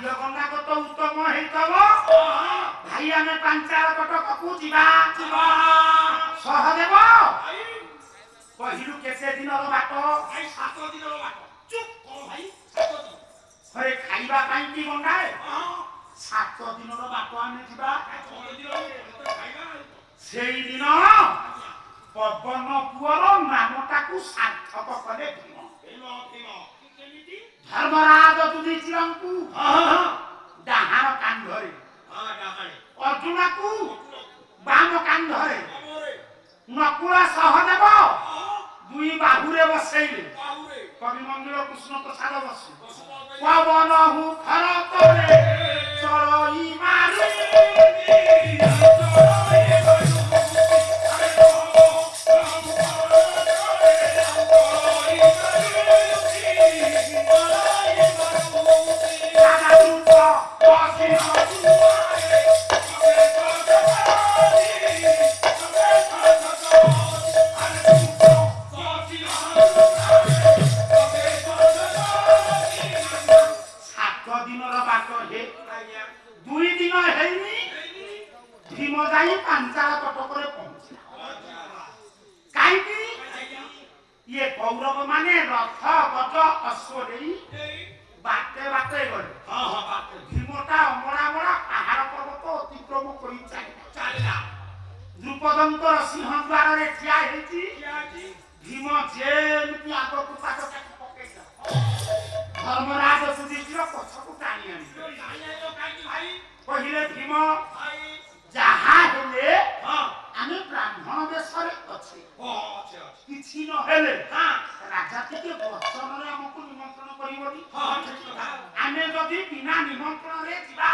भाग्य गंगागत उत्तम हेतब भाई आमे पांचाल कटकू जीवा सहदेव कहिलु केते दिनर बाट भाई 7 दिनर बाट चुप करो भाई 7 दिन अरे खाइबा काई की गंगाए 7 दिनर बाट आमे जीवा 6 दिन खाइबा सेई दिन पवन पुअर नामटाकू सार्थक कले भीम केमिति धर्मराज युधिष्ठिरंकु डाहाण कांधरे डाहाणे अर्जुनकु बाम कांधरे बाबरे नकुल सहदेव दुई बाहुरे बसैले बाहुरे कवि मंगल कृष्ण प्रसाद बसु बसु पवन हु खर तोरे चलई मारे कौरव माने रथ गज अश्व नहीं बाटे बाटे गले भीमटा अमरा पहाड़ पर्वत अतिक्रम करी चलिला द्रुपदंकर सिंह द्वार रे ठिया हेची भीम जेमति आगकु पाछके पकेइ धर्मराज युधिष्ठिर पछकु टाणी आनी पहिले भीम जहा हेले आमे ब्राह्मण देशरे अछि किछि न हेले राजा टिके वचन रे हमकु निमंत्रण करिवनी आमे जदि बिना निमंत्रण रे जिबा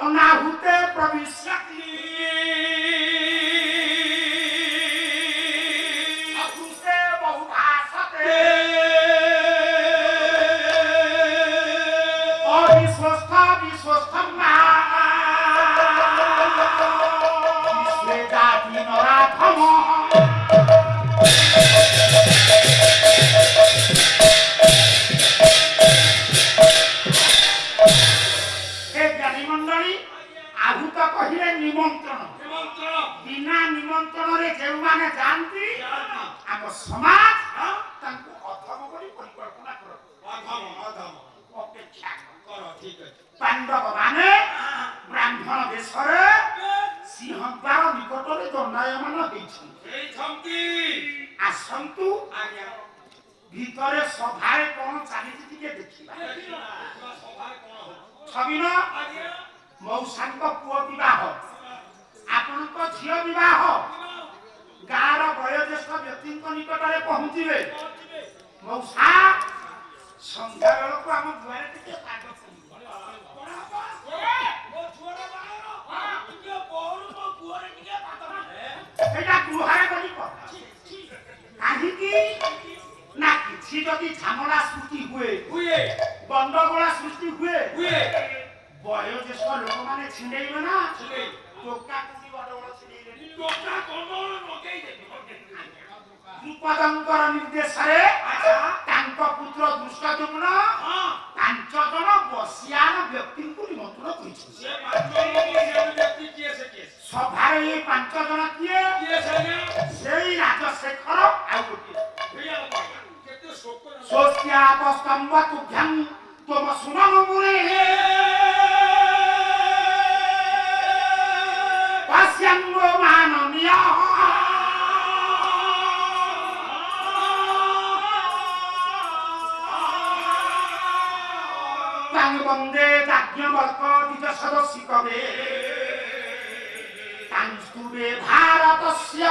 अनाहुते प्रविश्यति अकुसे बहुभाषते अविश्वस्थ विश्वस्थम विश्वे जाति नराधम आहुत कहिले निमंत्रण बिना निमंत्रण रे जेउ माने जानती आम समाज तांको अधम करी परिकल्पना करो अधम अपेक्षा करो ठीक है पांडव माने ब्राह्मण देशरे सिंहद्वार निकटरे दंडायमान होइछि एई छंती आसंतु आज्ञा ভিতরে সভায় কোন চালিছি টিকে দেখিবা সভায় কোন ছবিন আজ্ঞা মৌসাঙ্ক পুଅ বিবাহ ଆପଣଙ୍କ ଝିଅ ବିବାହ ଗାଁର ବୟୋଜ୍ୟେଷ୍ଠ ବ୍ୟକ୍ତିଙ୍କ ନିକଟରେ ପହଞ୍ଚିବେ ମୌସା ସନ୍ଧ୍ୟା ବେଳକୁ ଆମ ଦୁଆରେ ଟିକେ ପାଗ ଏଇଟା ଗୁହାରେ ବୋଲି କହ କାହିଁକି ନା କିଛି ଯଦି ଝାମଲା ସୃଷ୍ଟି ହୁଏ ଗଣ୍ଡଗୋଳ ସୃଷ୍ଟି ହୁଏ ବୟୋଜ୍ୟେଷ୍ଠ ଲୋକମାନେ ଛିଣ୍ଡେଇବେ ନା ଟୋକା କୁଟି ଗଣ୍ଡଗୋଳ ଛିଣ୍ଡେଇବେ ଦ୍ରୁପଦଙ୍କର ନିର୍ଦ୍ଦେଶରେ ତାଙ୍କ ପୁତ୍ର ଦୃଷ୍ଟଦ୍ୟୁମ୍ନ 5 ଜଣ ବସିଆନ ବ୍ୟକ୍ତିଙ୍କୁ ନିମନ୍ତ୍ରଣ କରିଛନ୍ତି ସଭାରେ ଏଇ 5 ଜଣ କିଏ ସେଇ ରାଜଶେଖର ଆଉ ଗୋଟିଏ ସ୍ୱସ୍ତ୍ୟାପସ୍ତମ୍ଭ ତୁଭ୍ୟଂ ତମ ସୁନମ ମୁନେ ପାଶ୍ୟାଙ୍ଗ ମାନନୀୟ ତାଙ୍ଗ ବନ୍ଦେ ଯାଜ୍ଞବଲ୍କ ନିଜ ସଦସ୍ୟ କବେ ତାଂସ୍ତୁବେ ଭାରତସ୍ୟ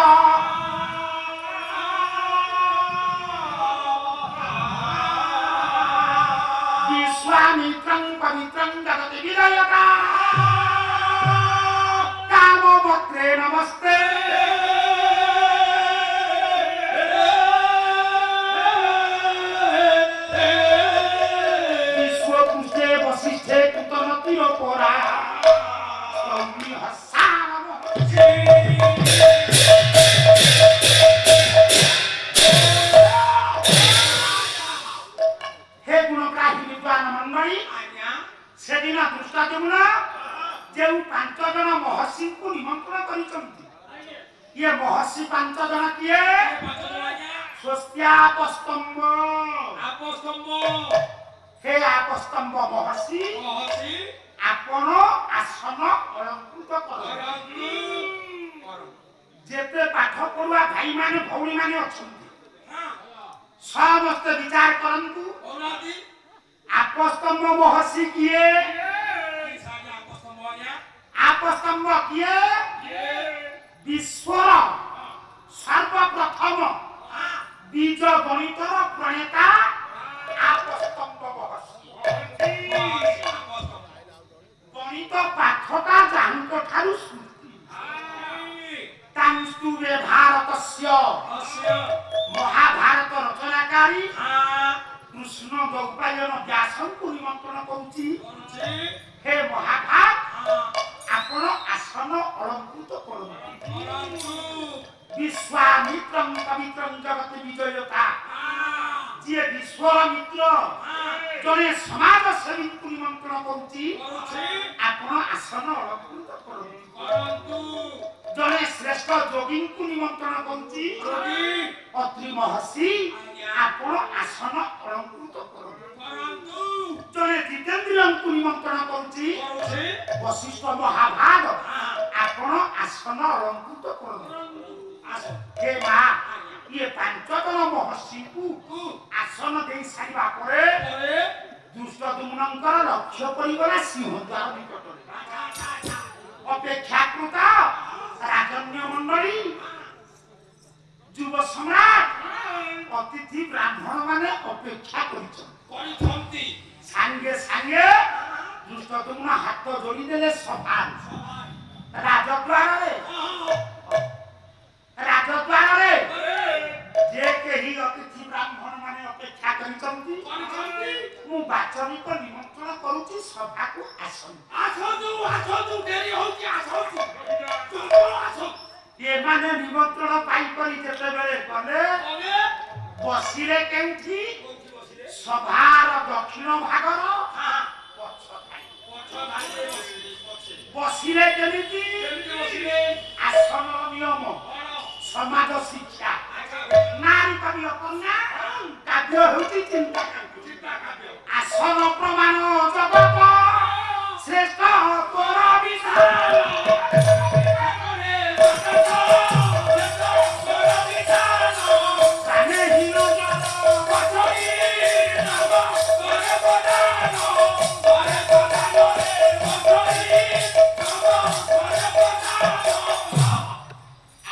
विश्वामित्रं पवित्रं जगति विजयता कामवक्त्रे नमस्ते विश्वपुष्टे वसिष्ठे कुतनतिरोपरा स्तौमि हस्सानमहर्षि ସେଦିନ ଦୁଷ୍ଟଦ୍ୟୁମ୍ନ ଯେଉଁ 5 ଜଣ ମହର୍ଷିଙ୍କୁ ନିମନ୍ତ୍ରଣ କରିଛନ୍ତି ଇଏ ମହର୍ଷି 5 ଜଣ କିଏ? ସ୍ୱସ୍ତ୍ୟାପସ୍ତମ୍ଭ ହେ ଆପସ୍ତମ୍ଭ ମହର୍ଷି ଆପଣ ଆସନ ଅଳଙ୍କୃତ କରନ୍ତୁ। ଯେତେ ପାଠ ପଢୁଆ ଭାଇମାନେ ଭଉଣୀମାନେ ଅଛନ୍ତି ସମସ୍ତେ ବିଚାର କରନ୍ତୁ ଆପସ୍ତମ୍ଭ ମହର୍ଷି କିଏ? ଆପସ୍ତମ୍ଭ କିଏ? ବିଶ୍ୱର ସର୍ବପ୍ରଥମ ବୀଜ ଗଣିତର ପ୍ରଣେତା ଆପସ୍ତମ୍ଭ ମହର୍ଷି। ଗଣିତ ପାଠଟା ଯାହାଙ୍କ ଠାରୁ ସ୍ମୃତି ତାଂସ୍ତୁବେ ଭାରତସ୍ୟ ମହାଭାରତ ରଚନାକାରୀ କୃଷ୍ଣ ଦ୍ରୌପାୟନ ବ୍ୟାସଙ୍କୁ ନିମନ୍ତ୍ରଣ କରୁଛି ହେ ମହାଭାରତ ଆପଣ ଆସନ ଅଳଙ୍କୃତ କରନ୍ତୁ। ବିଶ୍ୱାମିତ୍ରଂ ପବିତ୍ରଂ ଜଗତ୍ ବିଜୟତା ଯିଏ ବିଶ୍ୱର ମିତ୍ର ଜଣେ ସମାଜସେବୀଙ୍କୁ ନିମନ୍ତ୍ରଣ କରୁଛି ଆପଣ ଆସନ ଅଳଙ୍କୃତ କରନ୍ତୁ। ଜଣେ ଶ୍ରେଷ୍ଠ ଯୋଗୀଙ୍କୁ ନିମନ୍ତ୍ରଣ କରୁଛି ଅତ୍ରି ମହର୍ଷି ଆପଣ ଆସନ ଅଳଙ୍କୃତ କରନ୍ତୁ। ଜଣେ ଜିତେନ୍ଦ୍ରିୟଙ୍କୁ ନିମନ୍ତ୍ରଣ କରୁଛି ବଶିଷ୍ଠ ମହାଭାଗ ଆପଣ ଆସନ ଅଳଙ୍କୃତ କରନ୍ତୁ। ହେ ମା ଇଏ 5 ଜଣ ମହର୍ଷିଙ୍କୁ ଆସନ ଦେଇ ସାରିବା ପରେ ଦୁଷ୍ଟଦ୍ୟୁମ୍ନଙ୍କର ଲକ୍ଷ୍ୟ ପଡ଼ିଗଲା ସିଂହଦ୍ୱାର ନିକଟରେ। ଅପେକ୍ଷାକୃତ ରାଜନ୍ୟ ମଣ୍ଡଳୀ ଯୁବ ସମ୍ରାଟ ଅତିଥି ବ୍ରାହ୍ମଣ ମାନେ ଅପେକ୍ଷା କରିଛନ୍ତି। ସାଙ୍ଗେ ସାଙ୍ଗେ ଦୁଷ୍ଟଦ୍ୟୁମ୍ନ ହାତ ଯୋଡ଼ିଦେଲେ ସଭା ରାଜଦ୍ୱାରରେ ଯେ କେହି ଅତିଥି ବ୍ରାହ୍ମଣ ମାନେ ଅପେକ୍ଷା କରିଛନ୍ତି ମୁଁ ବାଚନିକ ନିମନ୍ତ୍ରଣ କରୁଛି ସଭାକୁ ଆସନ୍ତୁ। ଏମାନେ ନିମନ୍ତ୍ରଣ ପାଇକରି ଯେତେବେଳେ ଗଲେ ବସିଲେ କେଉଁଠି? ସଭାର ଦକ୍ଷିଣ ଭାଗର ବସିଲେ କେମିତି? ଆସନର ନିୟମ ସମାଜ ଶିକ୍ଷା ନାରୀ କବି ଅପନ୍ୟା କାବ୍ୟ ହେଉଛି ଚିନ୍ତା କାବ୍ୟ। ଆସନ ପ୍ରମାଣ ଜଗତ ଶ୍ରେଷ୍ଠ ତୋର ବିଧାନ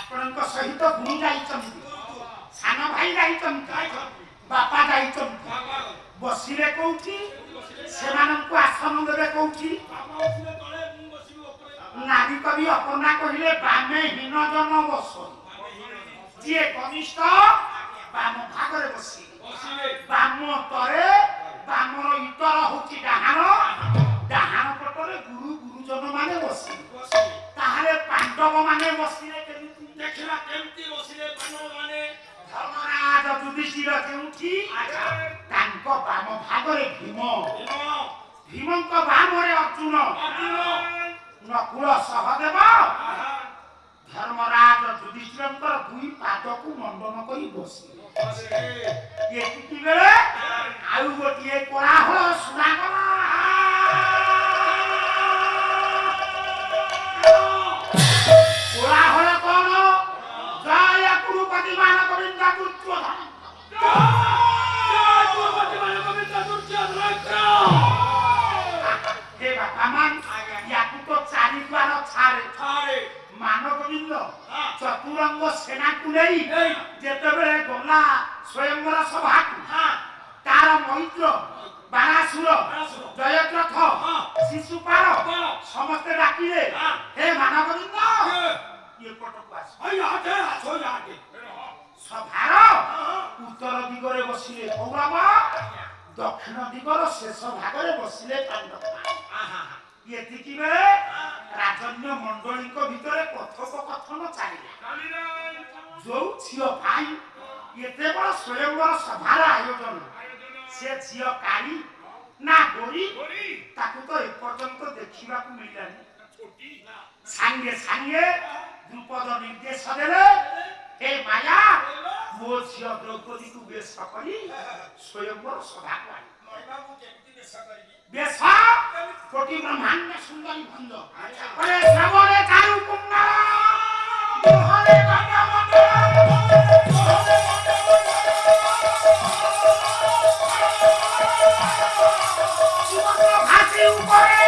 ଆପଣଙ୍କ ସହିତ ଗୁରୁ ଯାଇଛନ୍ତି, ସାନ ଭାଇ ଯାଇଛନ୍ତି, ବାପା ଯାଇଛନ୍ତି। ବସିଲେ କୋଉଠି? ସେମାନଙ୍କୁ ଆସନ ଦେବେ କୋଉଠି? ନାରୀ କବି ଅପର୍ଣ୍ଣା କହିଲେ ବାମେ ହୀନ ଜନ ବସ ଯିଏ କନିଷ୍ଠ ବାମ ଭାଗରେ ବସିଲେ। ବାମ ତଳେ ବାମର ଇତର ହଉଛି ଡାହାଣ, ଡାହାଣ ପଟରେ ଗୁରୁଜନ ମାନେ ବସିଲେ। ତାହେଲେ ପାଣ୍ଡବ ମାନେ ବସିଲେ କେମିତି? ଦେଖିବା କେମିତି ବସିଲେ ପାଣ୍ଡବ ମାନେ? ଧର୍ମରାଜ ଯୁଧିଷ୍ଠିର କେଉଁଠି? ତାଙ୍କ ବାମ ଭାଗରେ ଭୀମ, ଭୀମଙ୍କ ବାମରେ ଅର୍ଜୁନ, ନକୁଳ ସହଦେବ ଧର୍ମରାଜ ଯୁଧିଷ୍ଠିରଙ୍କର 2 ପାଦକୁ ମଣ୍ଡନ କରି ବସିଲେ। ଏତିକି ବେଳେ ଆଉ ଗୋଟିଏ କୋଳାହଳ ଶୁଣାଗଲା। କୋଳାହଳ କଣ? ଜୟ କୁରୁପତି ମାନ ଗୋବିନ୍ଦ ଦୁର୍ଯ୍ୟୋଧନ। ହେ ବାପା ମାନ ୟାକୁ ତ 4 ଦ୍ୱାର ଛାଡେ। ମାନ ଗୋବିନ୍ଦ ଚତୁରଙ୍ଗ ସେନାକୁ ନେଇ ଯେତେବେଳେ ଗଲା ସ୍ୱୟଂବର ସଭାକୁ ତାର ମୈତ୍ର ବାରାସୁର ଜୟଦ୍ରଥ ଶିଶୁପାଳ ସମସ୍ତେ ଡାକିଲେ ହେ ମାନ ଗୋବିନ୍ଦ ଏପଟକୁ ଆସ। ସଭାର ଉତ୍ତର ଦିଗରେ ବସିଲେ କୌରବ, ଦକ୍ଷିଣ ଦିଗର ଶେଷ ଭାଗରେ ବସିଲେ ପାଣ୍ଡବ। ଏତିକି ବେଳେ ରାଜନ୍ୟ ମଣ୍ଡଳୀଙ୍କ ଭିତରେ କଥୋପକଥନ ଚାଲିଲା। ଯୋଉ ଝିଅ ଭାଇ ଏତେ ବଡ଼ ସ୍ୱୟଂବର ସଭାର ଆୟୋଜନ, ସେ ଝିଅ କାଳି ନା ଗୋରୀ ତାକୁ ତ ସାଙ୍ଗେ ସାଙ୍ଗେ ଦ୍ରୁପଦ ନିର୍ଦ୍ଦେଶ ଦେଲେ ଏ ମାୟା ମୋ ଝିଅ ଦ୍ରୌପଦୀକୁ ବେଶ କରି ସ୍ୱୟଂବର ସଭାକୁ ଆଣି ବେଶ କୋଟି ବ୍ରହ୍ମାଣ୍ଡ ସୁନ୍ଦରୀ ଭଞ୍ଜ ପରେ ଶ୍ରବଣେ ଚାରୁ କୁଣ୍ଡଳ ମୋହରେ ଭାସି ଉପରେ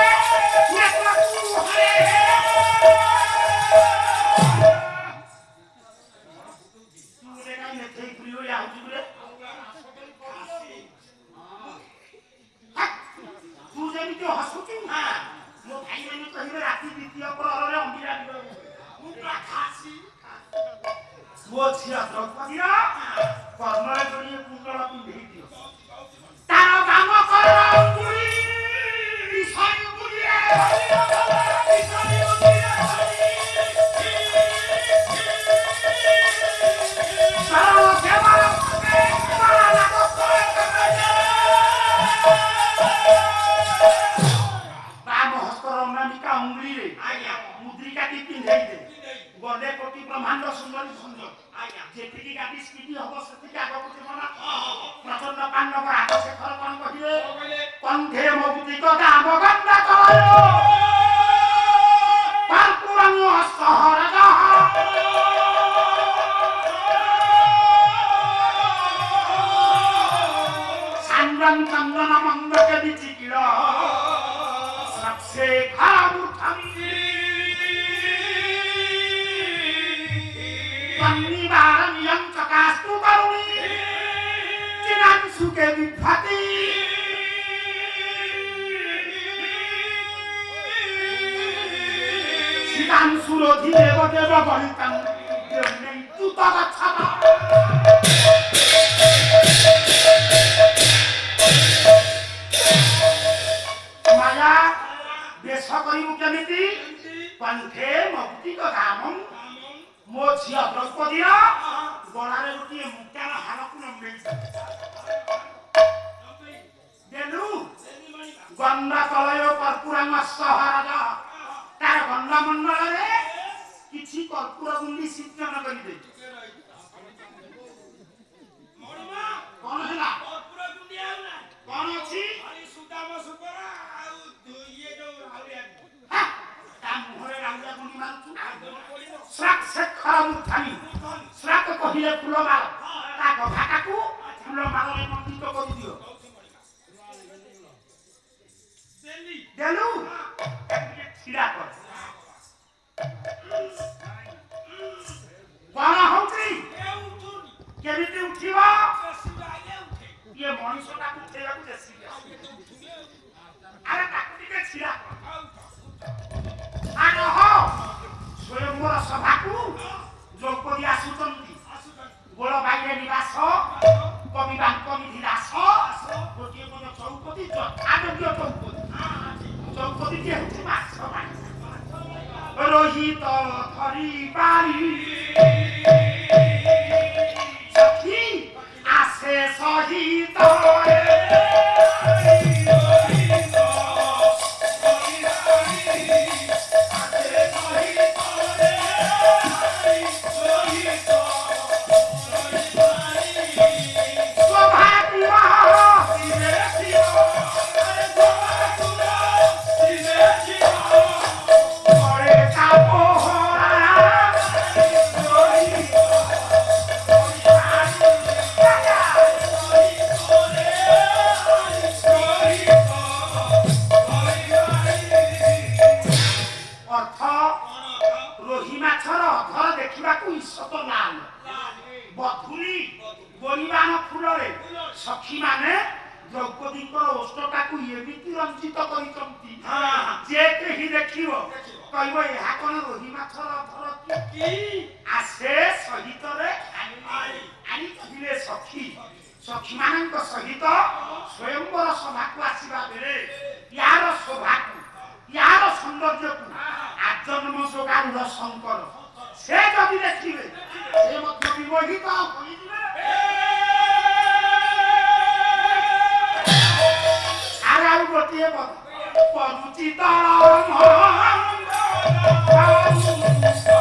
ମୋ ଝିଅ ଦ୍ରୌପଦୀର କର୍ଣ୍ଣରେ ଯୋଡ଼ିଏ କୁଣ୍ଡଳ ପିନ୍ଧେଇ ଦିଅ ତାର କାମ କର ଅଙ୍ଗୁଳି ବିଷୟ ବୁଲିଏ ବାମ ହସ୍ତର ଅନାମିକା ଅଙ୍ଗୁଳିରେ ମୁଦ୍ରିକାଟି ପିନ୍ଧେଇ ଦେ ଗଲେ କୋଟି ବ୍ରହ୍ମାଣ୍ଡ ସୁନ୍ଦରୀ ଭଞ୍ଜ ଯେତିକି ଗାଡ଼ି ସ୍ପିଡି ହବ ସେତିକି ଆଗକୁ ଯିବ ନା ପ୍ରଚଣ୍ଡ ପାଣ୍ଡବ ରାଜଶେଖର କଣ କହିଲେ କଣ୍ଠେ ମୌକ୍ତିକ ଦାମ ଗଣ୍ଡା କର କର୍ପୂରଂ ସହରଜ ସାନ୍ଦ୍ରଂ ଚନ୍ଦନ ମଙ୍ଗକେ ବିଚିକିଳ ସକ୍ଷେ ଖାମୁର୍ଥମି নিবারণ চকাস্তু করুণী চিনাংশুকে বিভ্রাতি শীতাংশুরোধী দেব দেব গণিতাং দ্রুত গচ্ছাত মায়া বেশ করিবু কেমিতি কণ্ঠে মৌক্তিক দামং ମୋ ଝିଅ ଦ୍ରୌପଦୀର ଗଳାରେ ଗୋଟିଏ ମୁକ୍ତାର ହାରକୁ ଲମ୍ବେଇ ଦେଲୁ ଗଣ୍ଡ କଳୟ କର୍ପୂରାଙ୍ଗ ସହରଜ ତାର ଗଣ୍ଡମଣ୍ଡଳରେ କିଛି କର୍ପୂର ଗୁଣ୍ଡି ସିଞ୍ଚନ କରିଦେ କଣ ହେଲା କଣ ଅଛି ତା ମୁହଁରେ ରାଉଳିଆ ଗୁଣ୍ଡି ମାରୁଛୁ ଶ୍ରାକ୍ ଶେଖର ମୁଠାନି ଶ୍ରାକ୍ କହିଲେ ଫୁଲ ମାଳ ତା ଗଭାଟାକୁ ଫୁଲ ମାଳରେ ମଣ୍ଡିତ କରିଦିଅ ଦେଲୁ ଛିଡ଼ା କର କଣ ହଉଛି କେମିତି ଉଠିବ ଇଏ ମଣିଷଟାକୁ ଉଠେଇବାକୁ ଦେଶି ଆରେ ତାକୁ ଟିକେ ଛିଡ଼ା କର ଆର ହ ସ୍ୱୟଂବର ସଭାକୁ ଦ୍ରୌପଦୀ ଆସୁଛନ୍ତି ଗୋଳ ବାଇରେ ନିବାସ କବି ବାଙ୍କ ନିଧି ଦାସ ଗୋଟିଏ ପଦ ଚୌପଦୀ ଯଥାଯୋଗ୍ୟ ଚୌପଦୀ ହେଉଛି ମାଛ ରୋହିତ ଧରି ପାରି ସଖୀ ଆସେ ସହିତ सखी माने द्रौपदीଙ୍କର ଓଷ୍ଠଟାକୁ ଏମିତି ରଞ୍ଜିତ କରିଛନ୍ତି ଯେ କେହି ଦେଖିବ କହିବ ଏହା କଣ ରୋହି ମାଛର ଅଧର କି ଆସେ ସହିତରେ ଆଣି କହିଲେ ସଖୀ ସଖୀମାନଙ୍କ ସହିତ ସ୍ୱୟଂବର ସଭାକୁ ଆସିବା ବେଳେ ୟାର ଶୋଭାକୁ ୟାର ସୌନ୍ଦର୍ଯ୍ୟକୁ ଆଜନ୍ମ ଯୋଗାରୁର ଶଙ୍କର ସେ ଯଦି ଦେଖିବେ ସେ ମଧ୍ୟ ବିମୋହିତ ହୋଇଯିବେ ଆଉ ଗୋଟିଏ ପରୁଚିତ ଭାଇ